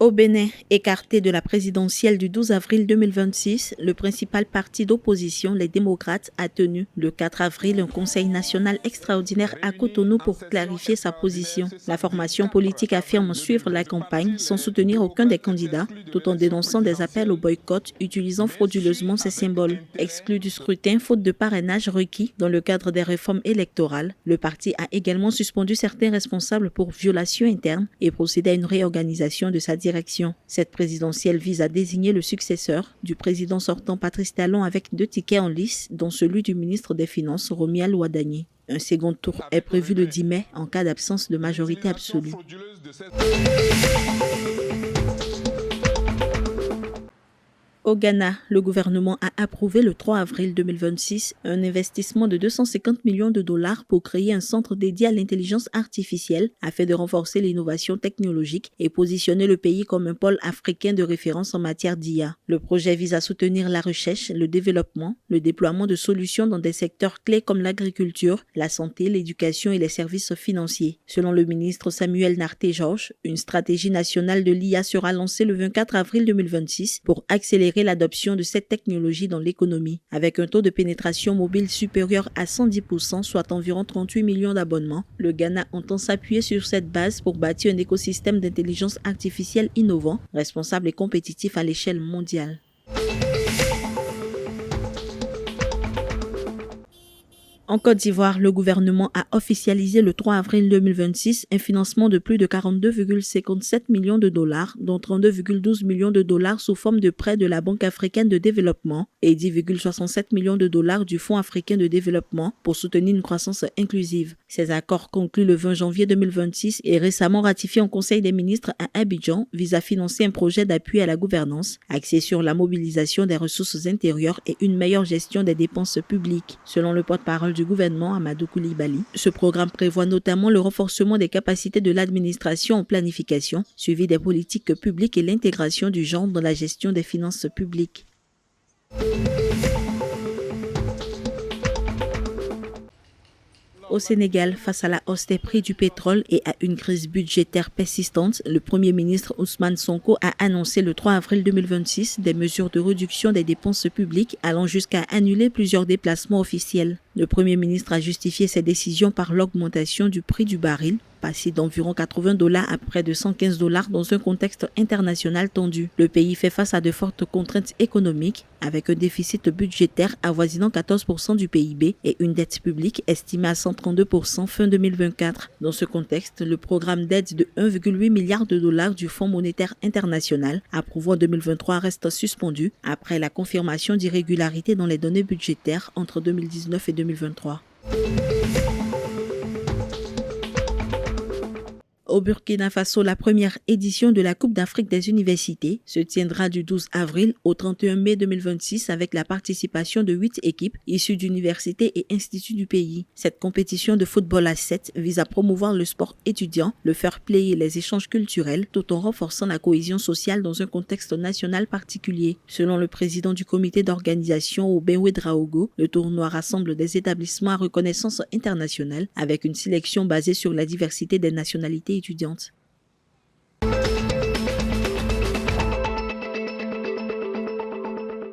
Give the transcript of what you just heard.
Au Bénin, écarté de la présidentielle du 12 avril 2026, le principal parti d'opposition, les démocrates, a tenu le 4 avril un conseil national extraordinaire à Cotonou pour clarifier sa position. La formation politique affirme suivre la campagne sans soutenir aucun des candidats, tout en dénonçant des appels au boycott utilisant frauduleusement ces symboles. Exclu du scrutin faute de parrainage requis dans le cadre des réformes électorales, le parti a également suspendu certains responsables pour violation interne et procédé à une réorganisation de sa direction. Cette présidentielle vise à désigner le successeur du président sortant Patrice Talon avec 2 tickets en lice, dont celui du ministre des Finances Romuald Wadagni. Un second tour est prévu le 10 mai en cas d'absence de majorité absolue. Au Ghana, le gouvernement a approuvé le 3 avril 2026 un investissement de 250 millions de dollars pour créer un centre dédié à l'intelligence artificielle afin de renforcer l'innovation technologique et positionner le pays comme un pôle africain de référence en matière d'IA. Le projet vise à soutenir la recherche, le développement, le déploiement de solutions dans des secteurs clés comme l'agriculture, la santé, l'éducation et les services financiers. Selon le ministre Samuel Narté-Georges, une stratégie nationale de l'IA sera lancée le 24 avril 2026 pour accélérer l'adoption de cette technologie dans l'économie. Avec un taux de pénétration mobile supérieur à 110%, soit environ 38 millions d'abonnements, le Ghana entend s'appuyer sur cette base pour bâtir un écosystème d'intelligence artificielle innovant, responsable et compétitif à l'échelle mondiale. En Côte d'Ivoire, le gouvernement a officialisé le 3 avril 2026 un financement de plus de 42,57 millions de dollars, dont 32,12 millions de dollars sous forme de prêts de la Banque africaine de développement et 10,67 millions de dollars du Fonds africain de développement pour soutenir une croissance inclusive. Ces accords conclus le 20 janvier 2026 et récemment ratifiés en Conseil des ministres à Abidjan visent à financer un projet d'appui à la gouvernance axé sur la mobilisation des ressources intérieures et une meilleure gestion des dépenses publiques. Selon le porte-parole du gouvernement Amadou Koulibaly, ce programme prévoit notamment le renforcement des capacités de l'administration en planification, suivi des politiques publiques et l'intégration du genre dans la gestion des finances publiques. Au Sénégal, face à la hausse des prix du pétrole et à une crise budgétaire persistante, le Premier ministre Ousmane Sonko a annoncé le 3 avril 2026 des mesures de réduction des dépenses publiques allant jusqu'à annuler plusieurs déplacements officiels. Le Premier ministre a justifié ces décisions par l'augmentation du prix du baril, passé d'environ $80 à près de $115 dans un contexte international tendu. Le pays fait face à de fortes contraintes économiques, avec un déficit budgétaire avoisinant 14% du PIB et une dette publique estimée à 132% fin 2024. Dans ce contexte, le programme d'aide de 1,8 milliard de dollars du Fonds monétaire international, approuvé en 2023, reste suspendu après la confirmation d'irrégularités dans les données budgétaires entre 2019 et 2023. Au Burkina Faso, la première édition de la Coupe d'Afrique des universités se tiendra du 12 avril au 31 mai 2026 avec la participation de 8 équipes issues d'universités et instituts du pays. Cette compétition de football à 7 vise à promouvoir le sport étudiant, le fair play et les échanges culturels tout en renforçant la cohésion sociale dans un contexte national particulier. Selon le président du comité d'organisation Obenwe Draogo, le tournoi rassemble des établissements à reconnaissance internationale avec une sélection basée sur la diversité des nationalités étudiantes.